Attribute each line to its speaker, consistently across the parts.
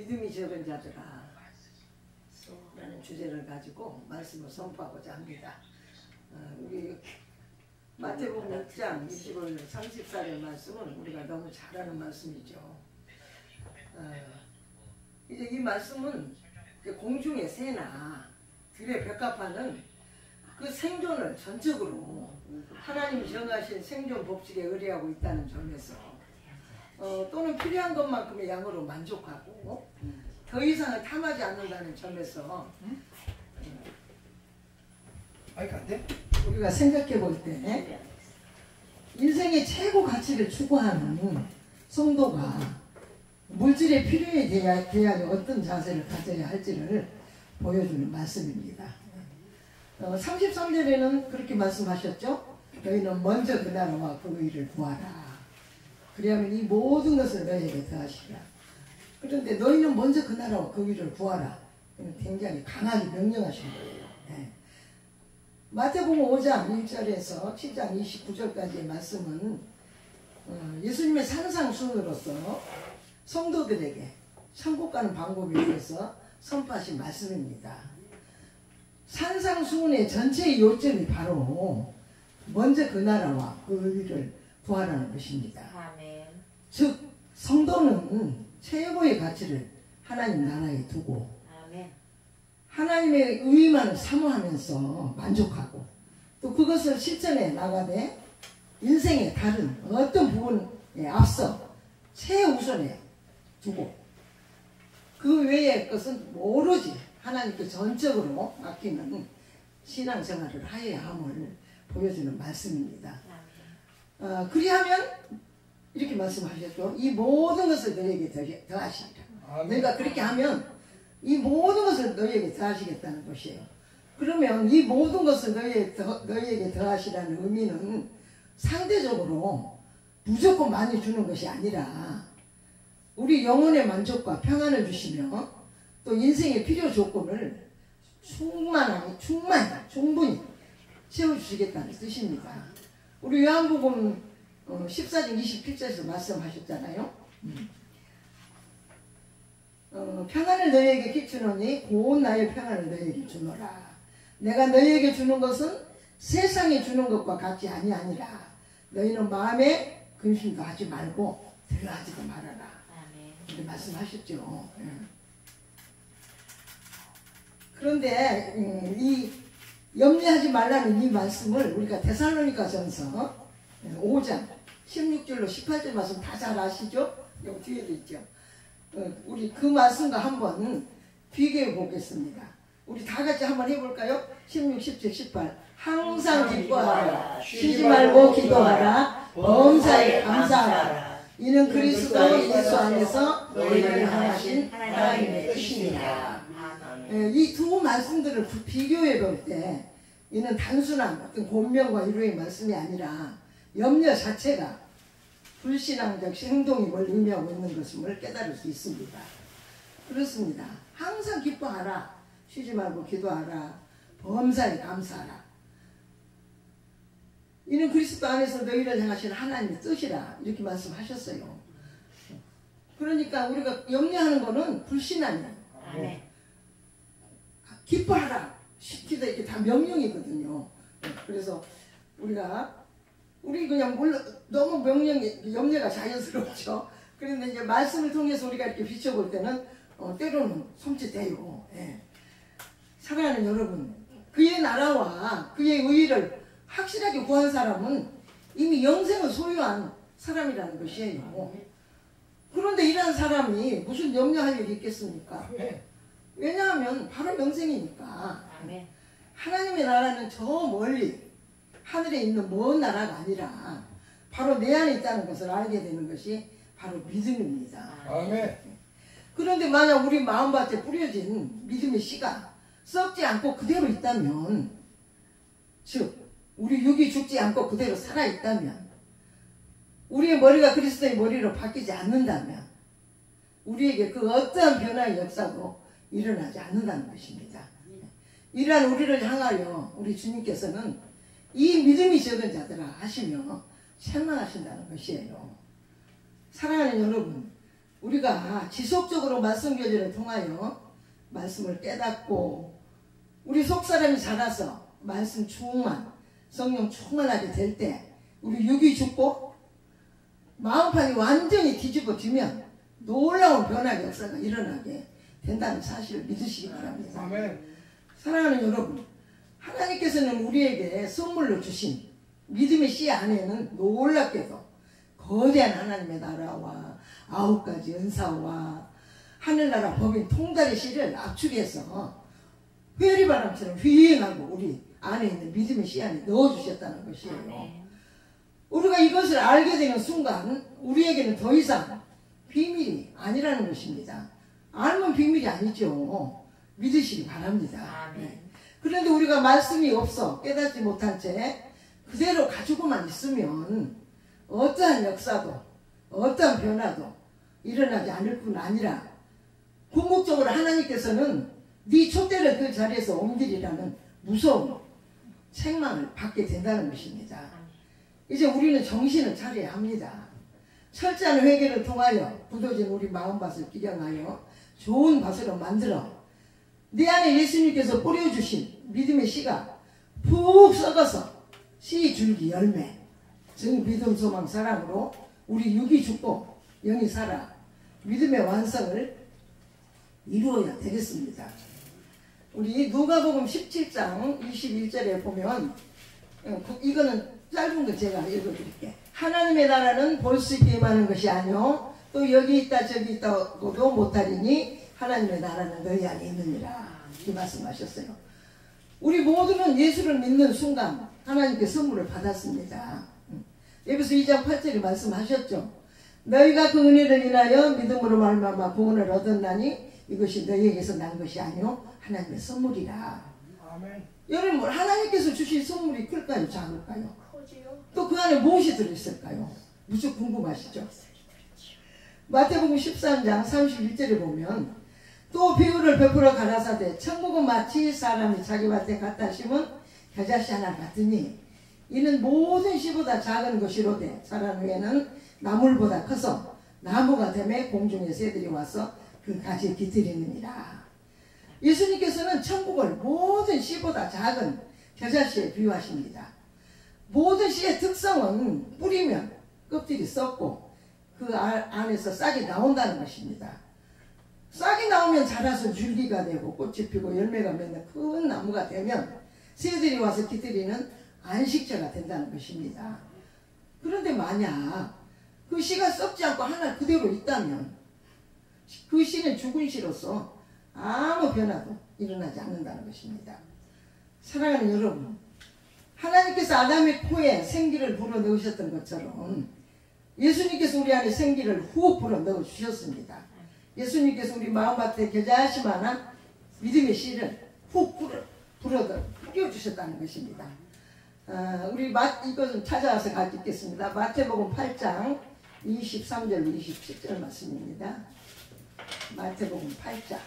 Speaker 1: 믿음이 적은 자들아 라는 주제를 가지고 말씀을 선포하고자 합니다. 우리 마태복음 6장 25절 34절 말씀은 우리가 너무 잘 아는 말씀이죠. 이제 이 말씀은 공중의 새나 들의 벽화파는 그 생존을 전적으로 하나님이 정하신 생존 법칙에 의뢰하고 있다는 점에서 또는 필요한 것만큼의 양으로 만족하고 더 이상을 탐하지 않는다는 점에서 우리가 생각해 볼 때 인생의 최고 가치를 추구하는 성도가 물질의 필요에 대하여 어떤 자세를 가져야 할지를 보여주는 말씀입니다. 33절에는 그렇게 말씀하셨죠. 너희는 먼저 그 나라와 그 의를 구하라. 그리하면 이 모든 것을 너희에게 더하시리라. 그런데 너희는 먼저 그 나라와 그 의를 구하라. 굉장히 강하게 명령하신 거예요. 네. 마태복음 5장 1절에서 7장 29절까지의 말씀은 예수님의 산상순으로서 성도들에게 천국 가는 방법에 대해서 선포하신 말씀입니다. 산상수훈의 전체의 요점이 바로 먼저 그 나라와 그 의를 구하라는 것입니다. 아멘. 즉 성도는 최고의 가치를 하나님 나라에 두고 아멘. 하나님의 의만을 사모하면서 만족하고 또 그것을 실천해 나가되 인생의 다른 어떤 부분에 앞서 최우선에 두고 그 외의 것은 오로지 하나님께 전적으로 맡기는 신앙생활을 하여야 함을 보여주는 말씀입니다. 그리하면 이렇게 말씀하셨죠. 이 모든 것을 너희에게 더하시리라. 너희가 그렇게 하면 이 모든 것을 너희에게 더하시겠다는 것이에요. 그러면 이 모든 것을 너희에게 더하시라는 의미는 상대적으로 무조건 많이 주는 것이 아니라 우리 영혼의 만족과 평안을 주시며 또 인생의 필요 조건을 충분히 채워주시겠다는 뜻입니다. 우리 요한복음 14장 27절에서 말씀하셨잖아요. 평안을 너희에게 끼치노니 곧 나의 평안을 너희에게 주노라. 내가 너희에게 주는 것은 세상에 주는 것과 같이 아니하니라. 너희는 마음에 근심도 하지 말고 두려워하지도 말아라. 이렇게 말씀하셨죠. 그런데 이 염려하지 말라는 이 말씀을 우리가 데살로니가전서 5장 16절로 18절 말씀 다 잘 아시죠? 여기 뒤에도 있죠. 우리 그 말씀과 한번 비교해 보겠습니다. 우리 다 같이 한번 해볼까요? 16, 17, 18 항상 기뻐하라. 쉬지 말고 기도하라. 범사에 감사하라. 이는 그리스도 예수 안에서 너희를 향하신 하나님의 뜻이니라. 이 두 말씀들을 비교해 볼 때 이는 단순한 어떤 권면과 위로의 말씀이 아니라 염려 자체가 불신앙적 행동임을 의미하고 있는 것임을 깨달을 수 있습니다. 그렇습니다. 항상 기뻐하라. 쉬지 말고 기도하라. 범사에 감사하라. 이는 그리스도 안에서 너희를 향하신 하나님의 뜻이라. 이렇게 말씀하셨어요. 그러니까 우리가 염려하는 거는 불신앙이에요. 기뻐하라. 시키다 이게 다 명령이거든요. 그래서 우리 그냥 너무 염려가 자연스럽죠. 그런데 이제 말씀을 통해서 우리가 이렇게 비춰볼 때는 때로는 섬찟해요. 사랑하는 여러분, 그의 나라와 그의 의의를 확실하게 구한 사람은 이미 영생을 소유한 사람이라는 것이에요. 그런데 이런 사람이 무슨 염려할 일이 있겠습니까? 왜냐하면 바로 영생이니까. 하나님의 나라는 저 멀리 하늘에 있는 먼 나라가 아니라 바로 내 안에 있다는 것을 알게 되는 것이 바로 믿음입니다. 그런데 만약 우리 마음밭에 뿌려진 믿음의 씨가 썩지 않고 그대로 있다면, 즉 우리 육이 죽지 않고 그대로 살아있다면, 우리의 머리가 그리스도의 머리로 바뀌지 않는다면 우리에게 그 어떠한 변화의 역사도 일어나지 않는다는 것입니다. 이러한 우리를 향하여 우리 주님께서는 이 믿음이 적은 자들아 하시며 책망하신다는 것이에요. 사랑하는 여러분, 우리가 지속적으로 말씀 교제를 통하여 말씀을 깨닫고 우리 속사람이 자라서 말씀 충만, 성령 충만하게 될 때 우리 육이 죽고 마음판이 완전히 뒤집어지면 놀라운 변화의 역사가 일어나게 된다는 사실을 믿으시기 바랍니다.
Speaker 2: 아멘.
Speaker 1: 사랑하는 여러분, 하나님께서는 우리에게 선물로 주신 믿음의 씨 안에는 놀랍게도 거대한 하나님의 나라와 9가지 은사와 하늘나라 법인 통달의 씨를 압축해서 회오리바람처럼 휘행하고 우리 안에 있는 믿음의 씨 안에 넣어주셨다는 것이에요. 우리가 이것을 알게 되는 순간 우리에게는 더 이상 비밀이 아니라는 것입니다. 알면 비밀이 아니죠. 믿으시기 바랍니다. 그런데 우리가 말씀이 없어 깨닫지 못한 채 그대로 가지고만 있으면 어떠한 역사도 어떠한 변화도 일어나지 않을 뿐 아니라 궁극적으로 하나님께서는 네 촛대를 그 자리에서 옮기리라는 무서운 책망을 받게 된다는 것입니다. 이제 우리는 정신을 차려야 합니다. 철저한 회개를 통하여 굳어진 우리 마음밭을 기경하여 좋은 밭으로 만들어 내 안에 예수님께서 뿌려주신 믿음의 씨가 푹 썩어서 씨 줄기 열매 즉 믿음 소망 사랑으로 우리 육이 죽고 영이 살아 믿음의 완성을 이루어야 되겠습니다. 우리 누가복음 17장 21절에 보면 이거는 짧은 거 제가 읽어드릴게요. 하나님의 나라는 볼 수 있게 임하는 것이 아니요 또 여기 있다 저기 있다고도 못하리니 하나님의 나라는 너희 안에 있느니라 이 말씀하셨어요. 우리 모두는 예수를 믿는 순간 하나님께 선물을 받았습니다. 에베소 2장 8절에 말씀하셨죠. 너희가 그 은혜를 인하여 믿음으로 말미암아 구원을 얻었나니 이것이 너희에게서 난 것이 아니요 하나님의 선물이라.
Speaker 2: 아멘.
Speaker 1: 여러분 하나님께서 주신 선물이 클까요 작을까요? 또 그 안에 무엇이 들어있을까요? 무척 궁금하시죠? 마태복음 13장 31절에 보면 또 비유를 베풀어 가라사대 천국은 마치 사람이 자기 밭에 갖다 심은 겨자씨 하나 같으니 이는 모든 씨보다 작은 것이로되 자란 후에는 나물보다 커서 나무가 되매 공중의 새들이 와서 그 가지에 깃들이느니라. 예수님께서는 천국을 모든 씨보다 작은 겨자씨에 비유하십니다. 모든 씨의 특성은 뿌리면 껍질이 썩고 그 안에서 싹이 나온다는 것입니다. 싹이 나오면 자라서 줄기가 되고 꽃이 피고 열매가 맺는 큰 나무가 되면 새들이 와서 깃들이는 안식처가 된다는 것입니다. 그런데 만약 그 씨가 썩지 않고 하나 그대로 있다면 그 씨는 죽은 씨로서 아무 변화도 일어나지 않는다는 것입니다. 사랑하는 여러분, 하나님께서 아담의 코에 생기를 불어넣으셨던 것처럼 예수님께서 우리 안에 생기를 훅 불어넣어 주셨습니다. 예수님께서 우리 마음밭에 겨자씨만한 믿음의 씨를 훅 뿌려주셨다는 것입니다. 우리 이거 좀 찾아와서 같이 읽겠습니다. 마태복음 8장 23절 27절 말씀입니다. 마태복음 8장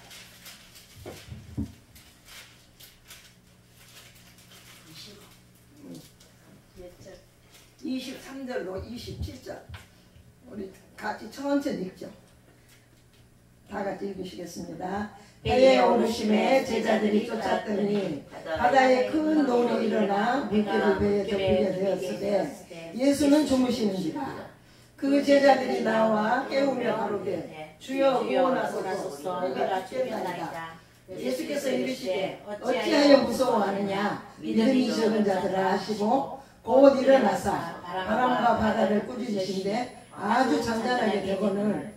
Speaker 1: 23절로 27절 우리 같이 천천히 읽죠. 다 같이 읽으시겠습니다. 배에 오르심에 제자들이 쫓았더니 바다에 큰 노로 일어나 물개를 배에 덮이게 되었으되 예수는 주무시는지라. 그 제자들이 나와 깨우며 가로되 주여 구원하소서 우리가 죽겠나이다. 예수께서 이르시되 어찌하여 무서워하느냐 믿음이 적은 자들아 하시고 곧 일어나사 바람과 바다를 꾸짖으신데 아주 잔잔하게 되거늘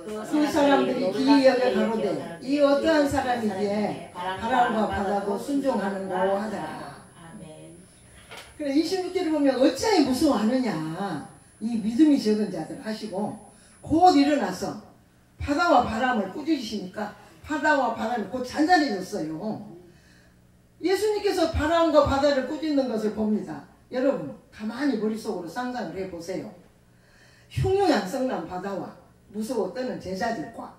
Speaker 1: 그 사람들이 기이 여겨 가로되 이 어떠한 사람이기에 바람과 바다도 순종하는고 하더라. 그래 26절을 보면 어찌하여 무서워하느냐 이 믿음이 적은 자들 하시고 곧 일어나서 바다와 바람을 꾸짖으시니까 바다와 바람이 곧 잔잔해졌어요. 예수님께서 바람과 바다를 꾸짖는 것을 봅니다. 여러분 가만히 머릿속으로 상상을 해보세요. 흉흉한성난 바다와 무서워 떠는 제자들과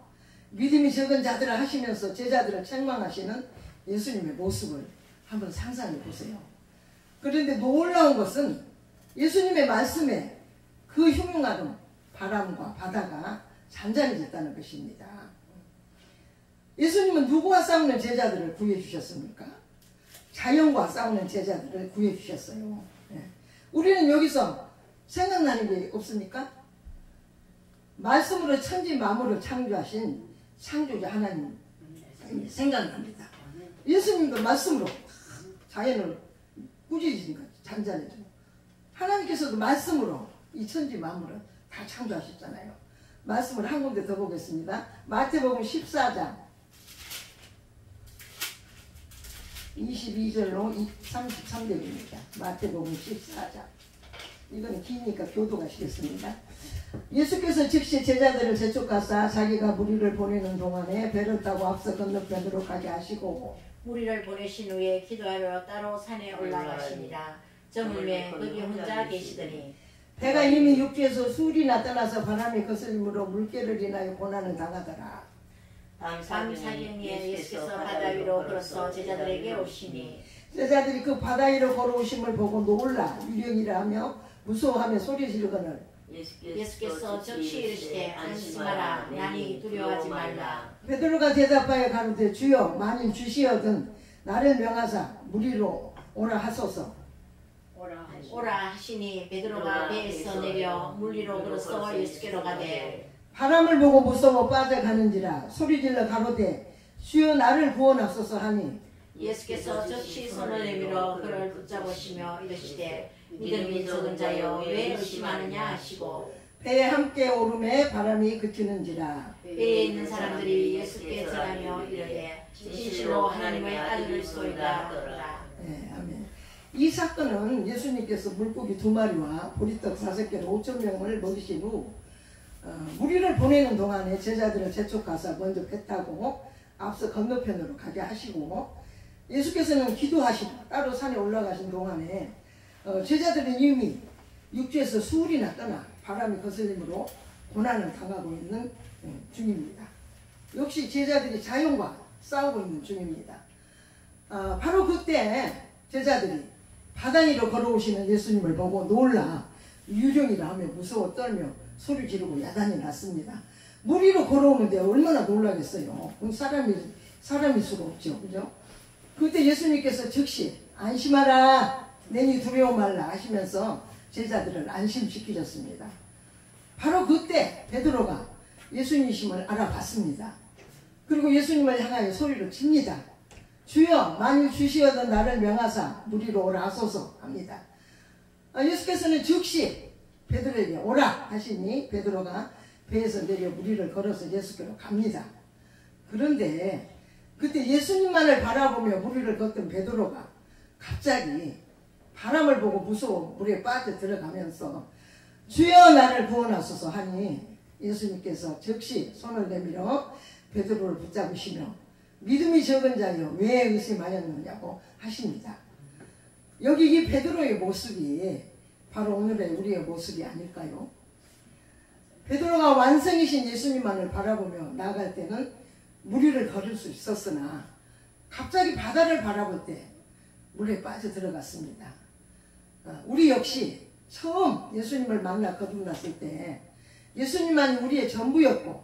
Speaker 1: 믿음이 적은 자들을 하시면서 제자들을 책망하시는 예수님의 모습을 한번 상상해 보세요. 그런데 놀라운 것은 예수님의 말씀에 그 흉흉한 바람과 바다가 잔잔해졌다는 것입니다. 예수님은 누구와 싸우는 제자들을 구해주셨습니까? 자연과 싸우는 제자들을 구해주셨어요. 우리는 여기서 생각나는 게 없습니까? 말씀으로 천지 만물을 창조하신 창조자 하나님 생각납니다. 예수님도 말씀으로 자연을 꾸짖으신 거죠. 잔잔해지고. 하나님께서도 말씀으로 이 천지 만물을 다 창조하셨잖아요. 말씀을 한 군데 더 보겠습니다. 마태복음 14장 22절로 33절입니다. 마태복음 14장. 이거는 기니까 교도가시겠습니다. 예수께서 즉시 제자들을 재촉하사 자기가 무리를 보내는 동안에 배를 타고 앞서 건너편으로 가게 하시고
Speaker 2: 무리를 보내신 후에 기도하러 따로 산에 올라가시니라. 저물매 거기 혼자 계시더니
Speaker 1: 배가 이미 육지에서 술이나 떠나서 바람이 거슬림으로 물결을 인하여 고난을 당하더라.
Speaker 2: 다음 사경에 예수께서 바다 위로 걸어서 제자들에게 오시니
Speaker 1: 제자들이 그 바다 위로 걸어오심을 보고 놀라 유령이라 하며 무서워하며 소리 지르거늘
Speaker 2: 예수께서 즉시 이르시되 안심하라 나니 두려워하지 말라.
Speaker 1: 베드로가 대답하여 가로되 주여 만일 주시어든 나를 명하사 무리로 오라 하소서.
Speaker 2: 오라 하시니 베드로가 배에서 내려 물리로 걸어서 예수께로 가되
Speaker 1: 바람을 보고 무서워 빠져가는지라 소리질러 가로되 주여 나를 구원하소서 하니
Speaker 2: 예수께서 즉시 손을 내밀어 그를 붙잡으시며 이르시되 믿음이 적은 자여 왜 의심하느냐 하시고
Speaker 1: 배에 함께 오름에 바람이 그치는지라.
Speaker 2: 배에 있는 사람들이 예수께 절하며 이르되 진실로 하나님의 아들이소이다 하더라.
Speaker 1: 네, 아멘. 이 사건은 예수님께서 물고기 2마리와 보리떡 5개로 5,000명을 먹이신 후 무리를 보내는 동안에 제자들을 재촉하사 먼저 배 타고 앞서 건너편으로 가게 하시고 예수께서는 기도하시고 따로 산에 올라가신 동안에 제자들은 이미 육지에서 수울이나 떠나 바람이 거슬림으로 고난을 당하고 있는 중입니다. 역시 제자들이 자연과 싸우고 있는 중입니다. 바로 그때 제자들이 바다 위로 걸어오시는 예수님을 보고 놀라 유령이라 하며 무서워 떨며 소리 지르고 야단이 났습니다. 물 위로 걸어오는데 얼마나 놀라겠어요. 사람일 수가 없죠. 그죠? 그때 예수님께서 즉시 안심하라 내니 두려워 말라 하시면서 제자들을 안심시키셨습니다. 바로 그때 베드로가 예수님이심을 알아봤습니다. 그리고 예수님을 향하여 소리를 칩니다. 주여 만일 주시어던 나를 명하사 무리로 오라 하소서 합니다. 예수께서는 즉시 베드로에게 오라 하시니 베드로가 배에서 내려 무리를 걸어서 예수께로 갑니다. 그런데 그때 예수님만을 바라보며 무리를 걷던 베드로가 갑자기 바람을 보고 무서워 물에 빠져 들어가면서 주여 나를 구원하소서 하니 예수님께서 즉시 손을 내밀어 베드로를 붙잡으시며 믿음이 적은 자여 왜 의심하였느냐고 하십니다. 여기 이 베드로의 모습이 바로 오늘의 우리의 모습이 아닐까요? 베드로가 완성이신 예수님만을 바라보며 나아갈 때는 무리를 걸을 수 있었으나 갑자기 바다를 바라볼 때 물에 빠져 들어갔습니다. 우리 역시 처음 예수님을 만나 거듭났을 때 예수님만이 우리의 전부였고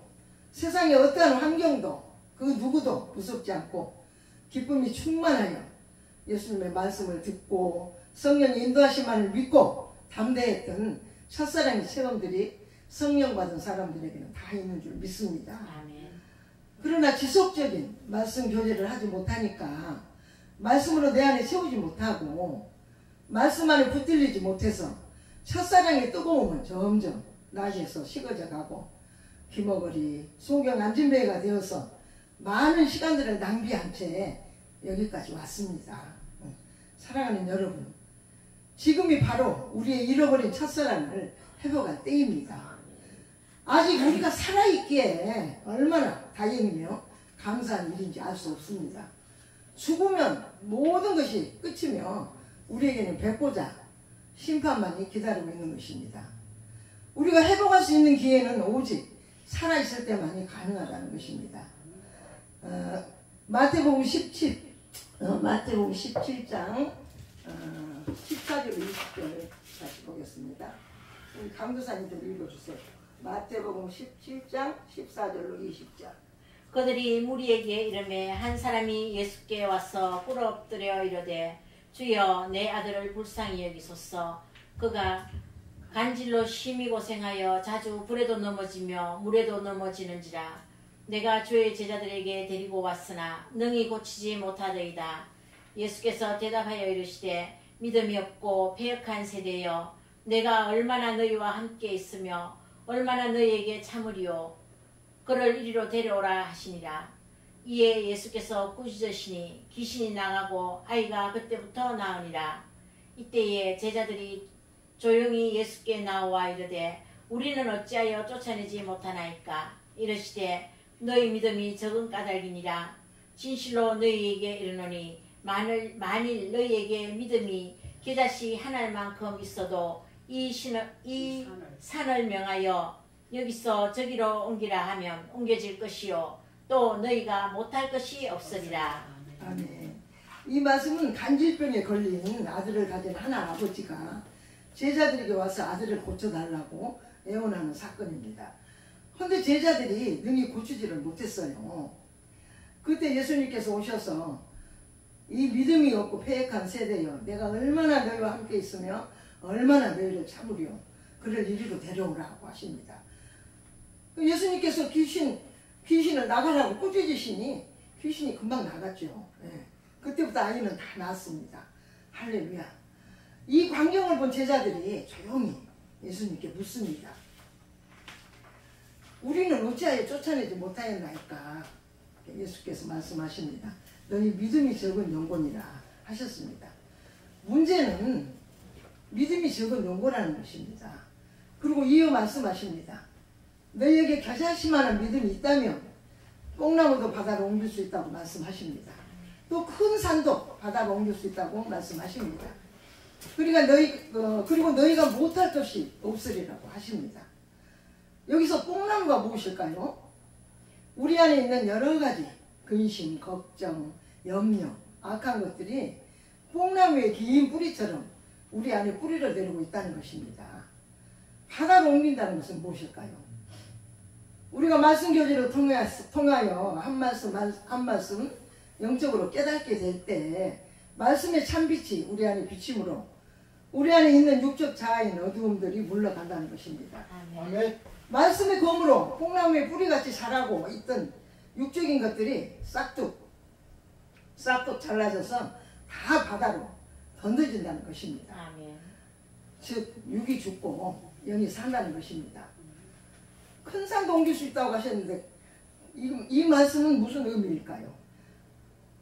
Speaker 1: 세상의 어떠한 환경도 그 누구도 무섭지 않고 기쁨이 충만하여 예수님의 말씀을 듣고 성령의 인도하심만을 믿고 담대했던 첫사랑의 체험들이 성령 받은 사람들에게는 다 있는 줄 믿습니다.
Speaker 2: 아멘.
Speaker 1: 그러나 지속적인 말씀 교제를 하지 못하니까 말씀으로 내 안에 채우지 못하고 말씀 안에 붙들리지 못해서 첫사랑의 뜨거움은 점점 나에게서 식어져 가고 귀머거리 소경 안진배가 되어서 많은 시간들을 낭비한 채 여기까지 왔습니다. 사랑하는 여러분, 지금이 바로 우리의 잃어버린 첫사랑을 회복할 때입니다. 아직 우리가 살아있기에 얼마나 다행이며 감사한 일인지 알 수 없습니다. 죽으면 모든 것이 끝이며 우리에게는 백보자 심판만이 기다리고 있는 것입니다. 우리가 회복할 수 있는 기회는 오직 살아있을 때만이 가능하다는 것입니다. 마태복음 17장 14절 20절을 다시 보겠습니다. 우리 강도사님 좀 읽어주세요. 마태복음 17장 14절로 20절.
Speaker 2: 그들이 무리에게 이르매 한 사람이 예수께 와서 꿇어 엎드려 이르되 주여 내 아들을 불쌍히 여기소서. 그가 간질로 심히 고생하여 자주 불에도 넘어지며 물에도 넘어지는지라. 내가 주의 제자들에게 데리고 왔으나 능히 고치지 못하더이다. 예수께서 대답하여 이르시되 믿음이 없고 패역한 세대여, 내가 얼마나 너희와 함께 있으며 얼마나 너희에게 참으리요. 그를 이리로 데려오라 하시니라. 이에 예수께서 꾸짖으시니 귀신이 나가고 아이가 그때부터 나으니라. 이때에 제자들이 조용히 예수께 나와 이르되 우리는 어찌하여 쫓아내지 못하나이까. 이르시되 너희 믿음이 적은 까닭이니라. 진실로 너희에게 이르노니 만일 너희에게 믿음이 겨자씨 하나만큼 있어도 이 산을 명하여 여기서 저기로 옮기라 하면 옮겨질 것이요 또 너희가 못할 것이 없으리라.
Speaker 1: 아멘. 이 말씀은 간질병에 걸린 아들을 가진 한 아버지가 제자들에게 와서 아들을 고쳐달라고 애원하는 사건입니다. 그런데 제자들이 능히 고치지를 못했어요. 그때 예수님께서 오셔서 이 믿음이 없고 패역한 세대여, 내가 얼마나 너희와 함께 있으며 얼마나 너희를 참으려, 그를 이리로 데려오라고 하십니다. 예수님께서 귀신을 나가라고 꾸짖으시니 귀신이 금방 나갔죠. 네. 그때부터 아이는 다 나았습니다. 할렐루야. 이 광경을 본 제자들이 조용히 예수님께 묻습니다. 우리는 어찌하여 쫓아내지 못하였나이까. 예수께서 말씀하십니다. 너희 믿음이 적은 영혼이라 하셨습니다. 문제는 믿음이 적은 영혼이라는 것입니다. 그리고 이어 말씀하십니다. 너희에게 겨자씨만한 믿음이 있다면 뽕나무도 바다로 옮길 수 있다고 말씀하십니다. 또 큰 산도 바다로 옮길 수 있다고 말씀하십니다. 그러니까 그리고 너희가 못할 것이 없으리라고 하십니다. 여기서 뽕나무가 무엇일까요? 우리 안에 있는 여러 가지 근심, 걱정, 염려, 악한 것들이 뽕나무의 긴 뿌리처럼 우리 안에 뿌리를 내리고 있다는 것입니다. 바다로 옮긴다는 것은 무엇일까요? 우리가 말씀 교제를 통하여 한 말씀 한 말씀 영적으로 깨닫게 될 때 말씀의 참빛이 우리 안에 비침으로 우리 안에 있는 육적 자아인 어두움들이 물러간다는 것입니다.
Speaker 2: 아멘.
Speaker 1: 말씀의 검으로 뽕나무의 뿌리같이 자라고 있던 육적인 것들이 싹둑 잘라져서 다 바다로 던져진다는 것입니다.
Speaker 2: 아멘.
Speaker 1: 즉 육이 죽고 영이 산다는 것입니다. 큰 산도 옮길 수 있다고 하셨는데 이 말씀은 무슨 의미일까요?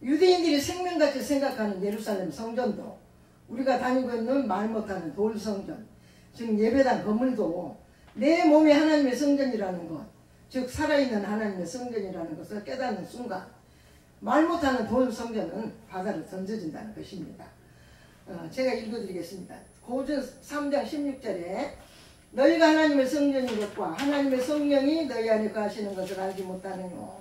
Speaker 1: 유대인들이 생명같이 생각하는 예루살렘 성전도 우리가 다니고 있는 말 못하는 돌 성전, 즉 예배당 건물도 내 몸이 하나님의 성전이라는 것, 즉 살아있는 하나님의 성전이라는 것을 깨닫는 순간 말 못하는 돌 성전은 바다로 던져진다는 것입니다. 제가 읽어드리겠습니다. 고전 3장 16절에 너희가 하나님의 성전인 것과 하나님의 성령이 너희 안에 거하시는 것을 알지 못하느뇨.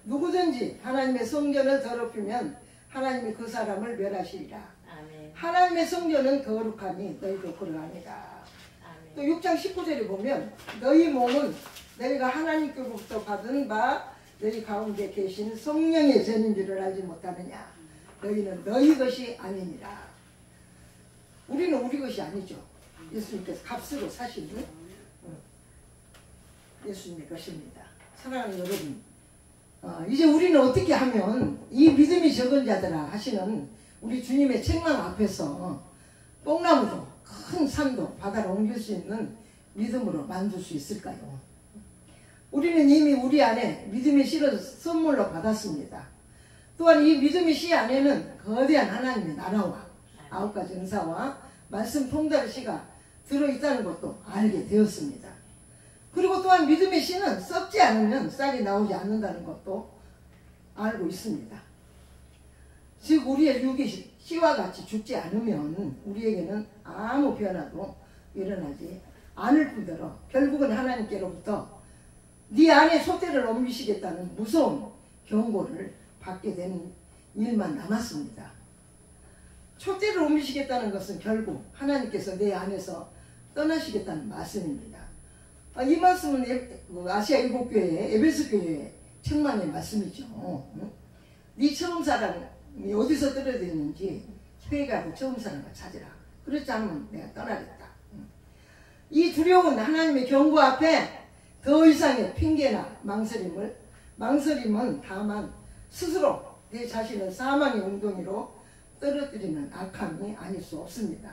Speaker 1: 누구든지 하나님의 성전을 더럽히면 하나님이 그 사람을 멸하시리라.
Speaker 2: 아멘.
Speaker 1: 하나님의 성전은 거룩하니 너희도 그러하니라.
Speaker 2: 아멘.
Speaker 1: 또 6장 19절에 보면 너희 몸은 너희가 하나님께로부터 받은 바 너희 가운데 계신 성령의 전인 줄을 알지 못하느냐. 너희는 너희 것이 아니니라. 우리는 우리 것이 아니죠. 예수님께서 값으로 사신 예수님의 것입니다. 사랑하는 여러분, 이제 우리는 어떻게 하면 이 믿음이 적은 자들아 하시는 우리 주님의 책망 앞에서 뽕나무도 큰 산도 바다로 옮길 수 있는 믿음으로 만들 수 있을까요? 우리는 이미 우리 안에 믿음의 씨를 선물로 받았습니다. 또한 이 믿음의 씨 안에는 거대한 하나님의 나라와 9가지 은사와 말씀 통달의 씨가 들어있다는 것도 알게 되었습니다. 그리고 또한 믿음의 씨는 썩지 않으면 쌀이 나오지 않는다는 것도 알고 있습니다. 즉 우리의 육이 씨와 같이 죽지 않으면 우리에게는 아무 변화도 일어나지 않을 뿐더러 결국은 하나님께로부터 네 안에 소떼를 옮기시겠다는 무서운 경고를 받게 되는 일만 남았습니다. 촛대를 옮기시겠다는 것은 결국 하나님께서 내 안에서 떠나시겠다는 말씀입니다. 이 말씀은 아시아 일곱 교회, 에베소 교회 책망의 말씀이죠. 네 처음 사랑이 어디서 떨어졌는지 회개하고 처음 사랑을 찾으라. 그렇지 않으면 내가 떠나겠다. 이 두려움은 하나님의 경고 앞에 더 이상의 핑계나 망설임은 다만 스스로 내 자신을 사망의 웅덩이로 떨어뜨리는 악함이 아닐 수 없습니다.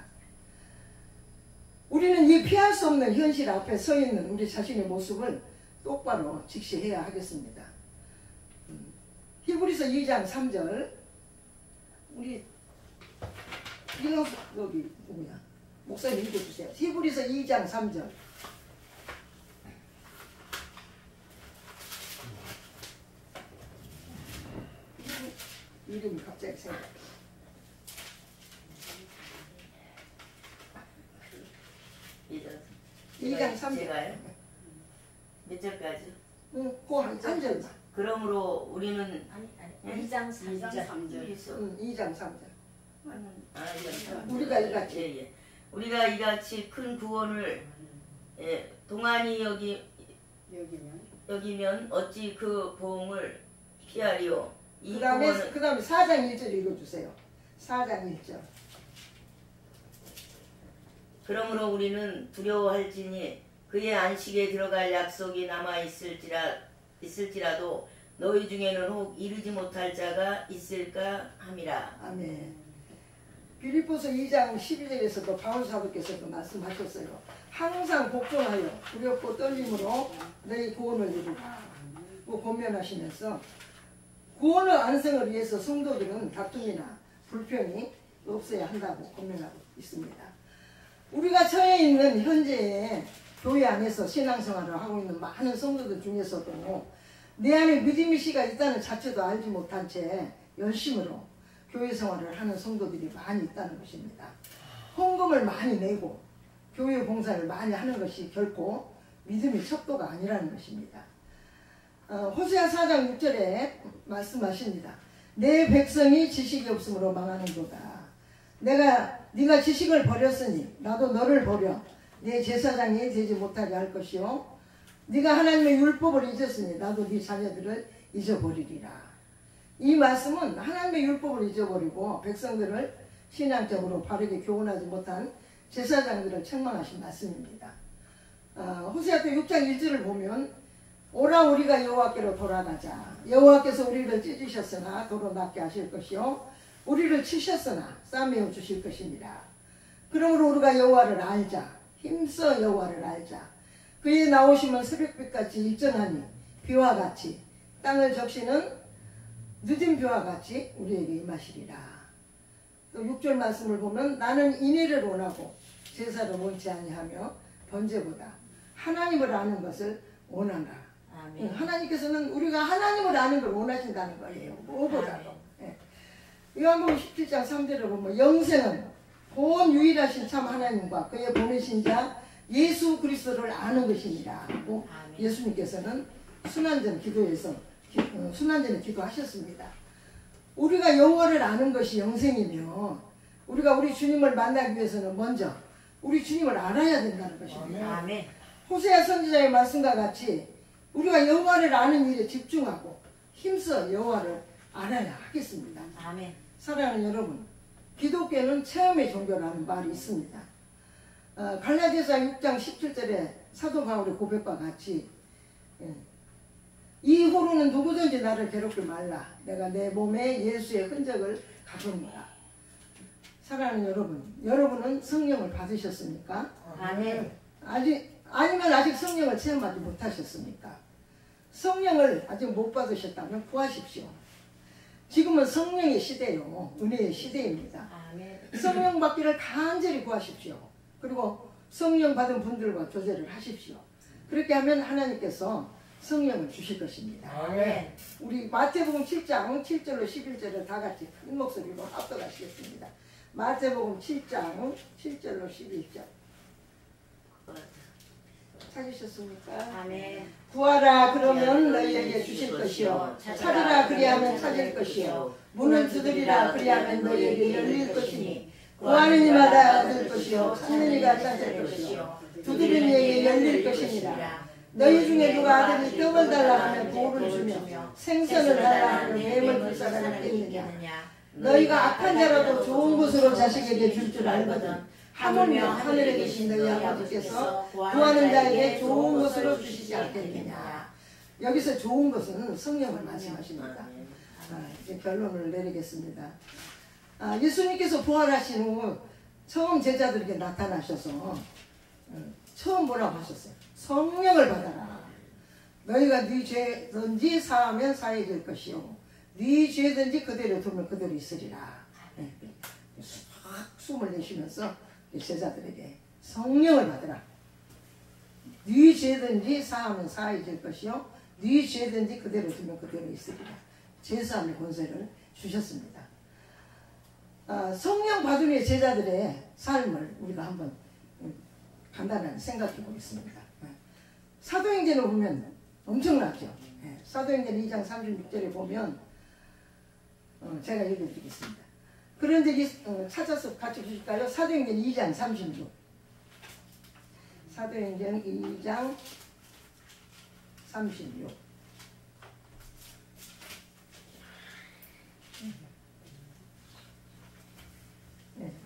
Speaker 1: 우리는 이 피할 수 없는 현실 앞에 서 있는 우리 자신의 모습을 똑바로 직시해야 하겠습니다. 히브리서 2장 3절 우리 여기 누구야? 목사님 읽어주세요. 히브리서 2장 3절 이름이 갑자기 생각나. 2장 3절.
Speaker 3: 제가요? 몇 절까지?
Speaker 1: 그한 3절만.
Speaker 3: 그러므로 우리는
Speaker 2: 2장 3절.
Speaker 1: 2장 3절.
Speaker 3: 우리가
Speaker 1: 이같이.
Speaker 3: 예. 우리가 이같이 큰 구원을 동안이 여기면 어찌 그 보응을 피하리요?
Speaker 1: 그 다음에 4장 1절 읽어주세요. 4장 1절.
Speaker 3: 그러므로 우리는 두려워할지니 그의 안식에 들어갈 약속이 남아 있을지라도 너희 중에는 혹 이르지 못할 자가 있을까 함이라.
Speaker 1: 아멘. 빌립보서 2장 12절에서도 바울 사도께서도 말씀하셨어요. 항상 복종하여 두렵고 떨림으로 너희 구원을 이루라. 권면하시면서 구원의 안생을 위해서 성도들은 다툼이나 불평이 없어야 한다고 권면하고 있습니다. 우리가 처해 있는 현재의 교회 안에서 신앙생활을 하고 있는 많은 성도들 중에서도 내 안에 믿음의 씨가 있다는 자체도 알지 못한 채 열심으로 교회 생활을 하는 성도들이 많이 있다는 것입니다. 헌금을 많이 내고 교회 봉사를 많이 하는 것이 결코 믿음의 척도가 아니라는 것입니다. 호세아 4장 6절에 말씀하십니다. 내 백성이 지식이 없으므로 망하는도다. 네가 지식을 버렸으니 나도 너를 버려 내 제사장이 되지 못하게 할 것이요 네가 하나님의 율법을 잊었으니 나도 네 자녀들을 잊어버리리라. 이 말씀은 하나님의 율법을 잊어버리고 백성들을 신앙적으로 바르게 교훈하지 못한 제사장들을 책망하신 말씀입니다. 호세아서 6장 1절을 보면 오라 우리가 여호와께로 돌아가자. 여호와께서 우리를 찢으셨으나 도로 낫게 하실 것이요 우리를 치셨으나 싸매어 주실 것입니다. 그러므로 우리가 여호와를 알자. 힘써 여호와를 알자. 그의 나오심은 새벽빛같이 일정하니 비와 같이 땅을 적시는 늦은 비와 같이 우리에게 임하시리라. 또 6절 말씀을 보면 나는 인애를 원하고 제사를 원치 아니하며 번제보다 하나님을 아는 것을 원하나.
Speaker 2: 아멘.
Speaker 1: 하나님께서는 우리가 하나님을 아는 걸 원하신다는 거예요. 무엇보다도. 요한복음 17장 3절을 보면 영생은 본 유일하신 참 하나님과 그의 보내신 자 예수 그리스도를 아는 것입니다. 예수님께서는 순환전 기도에서 순환전에 기도하셨습니다. 우리가 여호와를 아는 것이 영생이며 우리가 우리 주님을 만나기 위해서는 먼저 우리 주님을 알아야 된다는 것입니다.
Speaker 2: 아멘.
Speaker 1: 호세아 선지자의 말씀과 같이 우리가 여호와를 아는 일에 집중하고 힘써 여호와를 알아야 하겠습니다.
Speaker 2: 아멘.
Speaker 1: 사랑하는 여러분, 기독교는 체험의 종교라는 말이 있습니다. 갈라디아서 6장 17절에 사도 바울의 고백과 같이 이후로는 누구든지 나를 괴롭히 말라. 내가 내 몸에 예수의 흔적을 가두노라. 사랑하는 여러분, 여러분은 성령을 받으셨습니까?
Speaker 2: 아멘.
Speaker 1: 아니면 아직 성령을 체험하지 못하셨습니까? 성령을 아직 못 받으셨다면 구하십시오. 지금은 성령의 시대요. 은혜의 시대입니다.
Speaker 2: 아멘.
Speaker 1: 성령 받기를 간절히 구하십시오. 그리고 성령 받은 분들과 교제를 하십시오. 그렇게 하면 하나님께서 성령을 주실 것입니다.
Speaker 2: 아멘.
Speaker 1: 우리 마태복음 7장 7절로 11절을 다 같이 큰 목소리로 합독하시겠습니다. 마태복음 7장 7절로 11절. 찾으셨습니까?
Speaker 2: 아멘.
Speaker 1: 구하라 그러면 너희에게 주실 것이요 찾으라 그리하면 찾을 것이요 문을 두드리라 그리하면 너희에게 열릴 것이니 구하는 이마다 얻을 것이요 찾는 이가 찾을 것이요 두드리는 이에게 열릴 것이니라. 너희 중에 누가 아들이 떡을 달라 하면 돌을 주며 생선을 달라 하면 뱀을 줄 사람이 있느냐. 너희가 악한 자라도 좋은 것으로 자식에게 줄 줄 알거든 하물며 하늘에 계신 너희 아버지께서 구하는 자에게 좋은 것으로 주시지 않겠느냐. 여기서 좋은 것은 성령을 말씀하십니다. 이제 결론을 내리겠습니다. 예수님께서 부활하신 후 처음 제자들에게 나타나셔서 처음 뭐라고 하셨어요? 성령을 받아라. 너희가 네 죄든지 사하면 사해질 것이요 네 죄든지 그대로 두면 그대로 있으리라. 확 숨을 내쉬면서 제자들에게 성령을 받으라. 네 죄든지 사하면 사해질 것이요 네 죄든지 그대로 두면 그대로 있으리라. 제사함의 권세를 주셨습니다. 성령 받은 후에 제자들의 삶을 우리가 한번 간단하게 생각해 보겠습니다. 사도행전을 보면 엄청나죠. 사도행전 2장 36절에 보면 제가 읽어드리겠습니다. 그런데 찾아서 같이 주실까요? 사도행전 2장 36. 사도행전 2장 36.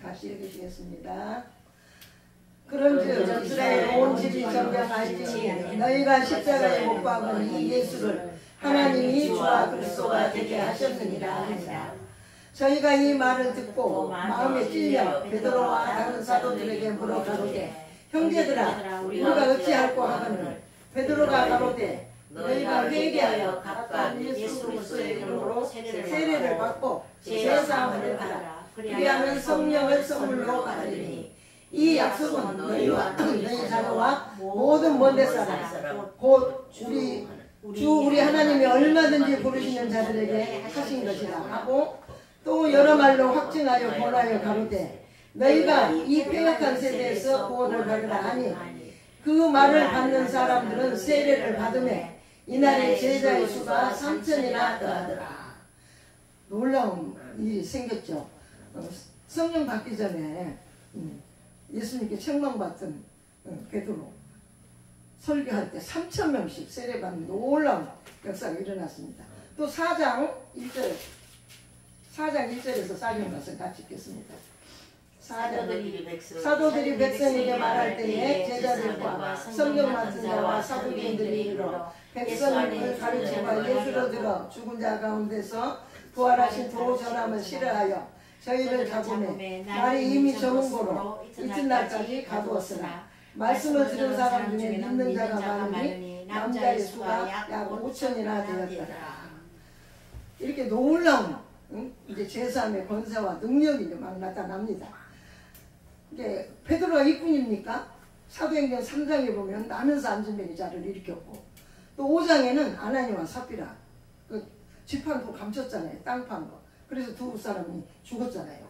Speaker 1: 같이 읽으시겠습니다. 그런즉 이스라엘 온 집이 정령할지니 너희가 십자가에 못 박은 이 예수를 하나님이 주와 그리스도가 되게 하셨느니라 하니라. 저희가 이 말을 듣고 마음에 찔려 베드로와 다른 사도들에게 물어 가로되 형제들아 우리가 어찌할꼬 하거늘 베드로가 가로되 너희가 회개하여 각각 예수 그리스도의 이름으로 세례를 받고 제사함을 하라. 그리하면 성령을 선물로 받으리니 이 약속은 너희와 너희 자녀와 모든 먼데 사람 곧 우리 하나님이 얼마든지 부르시는 자들에게 하신 것이라 하고 또 여러 말로 확증하여 권하여 가로되 너희가 이 폐역한 세대에서 구원을 받으라 하니 그 말을 받는 사람들은 세례를 받음에 이날에 제자의 수가 3,000이나 더하더라. 놀라운 일이 생겼죠. 성령 받기 전에 예수님께 책망받던 베드로 설교할 때 3,000명씩 세례받는 놀라운 역사가 일어났습니다. 또 4장 1절에서 4절 말씀 같이 읽겠습니다. 사도들이 백성에게 말할 때에 제자들과 성경 맡은 자와 사도인들이 이르러 백성을 가르치고 예수로 들어 죽은 자 가운데서 부활하신 도 전함을 싫어하여 저희를 잡음에 날이 이미 저문 고로 이튿날까지 가두었으나 말씀을 들은 사람 중에 믿는 자가 많으니 남자의 수가 약 5,000이나 되었더라. 이렇게 놀라운 이제 제사함의 권세와 능력이 막 나타납니다. 이게 베드로가 이뿐입니까? 사도행전 3장에 보면 나면서 안전뱅이 자를 일으켰고 또 5장에는 아나니와 삽비라 그 지팡도 감췄잖아요. 땅 판 거. 그래서 두 사람이 죽었잖아요.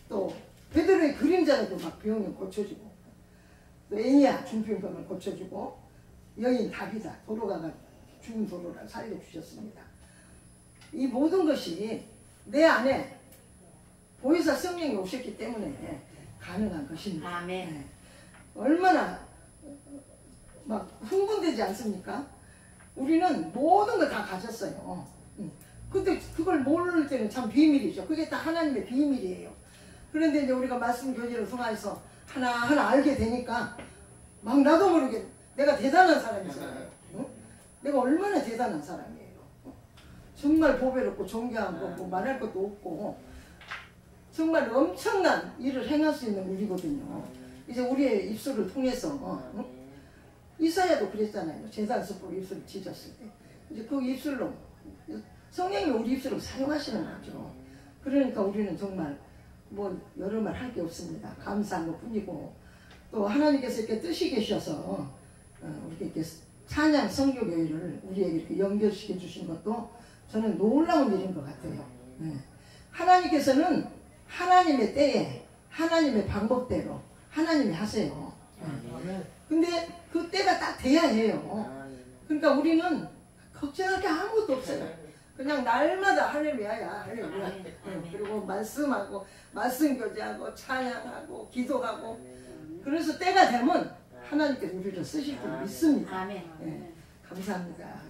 Speaker 1: 또 베드로의 그림자라도 막 병이 고쳐지고 또 애니야 중풍병을 고쳐주고 여인 다비다 도로가가 죽은 도로를 살려주셨습니다. 이 모든 것이 내 안에 보혜사 성령이 오셨기 때문에 가능한 것입니다.
Speaker 2: 아멘.
Speaker 1: 네. 얼마나 막 흥분되지 않습니까? 우리는 모든 걸 다 가졌어요. 근데 그걸 모를 때는 참 비밀이죠. 그게 다 하나님의 비밀이에요. 그런데 이제 우리가 말씀 교제를 통해서 하나하나 알게 되니까 막 나도 모르게 내가 대단한 사람이잖아요. 내가 얼마나 대단한 사람이에요. 정말 보배롭고 존경한 거고 말할 것도 없고 정말 엄청난 일을 행할 수 있는 우리거든요. 이제 우리의 입술을 통해서 이사야도 그랬잖아요. 제단스포로 입술을 찢었을 때 이제 그 입술로 성령이 우리 입술을 사용하시는 거죠. 그러니까 우리는 정말 뭐 여러 말 할 게 없습니다. 감사한 것 뿐이고 또 하나님께서 이렇게 뜻이 계셔서 우리에게 찬양 선교교회를 우리에게 이렇게 연결시켜 주신 것도 저는 놀라운 일인 것 같아요. 네. 하나님께서는 하나님의 때에 하나님의 방법대로 하나님이 하세요. 근데 그 때가 딱 돼야 해요. 그러니까 우리는 걱정할 게 아무것도 없어요. 그냥 그냥 날마다 할렐루야야 할렐루야.
Speaker 2: 아멘, 아멘.
Speaker 1: 그리고 말씀하고 말씀 교제하고 찬양하고 기도하고 그래서 때가 되면 하나님께서 우리를 쓰실 줄 믿습니다.
Speaker 2: 아멘.
Speaker 1: 예, 감사합니다.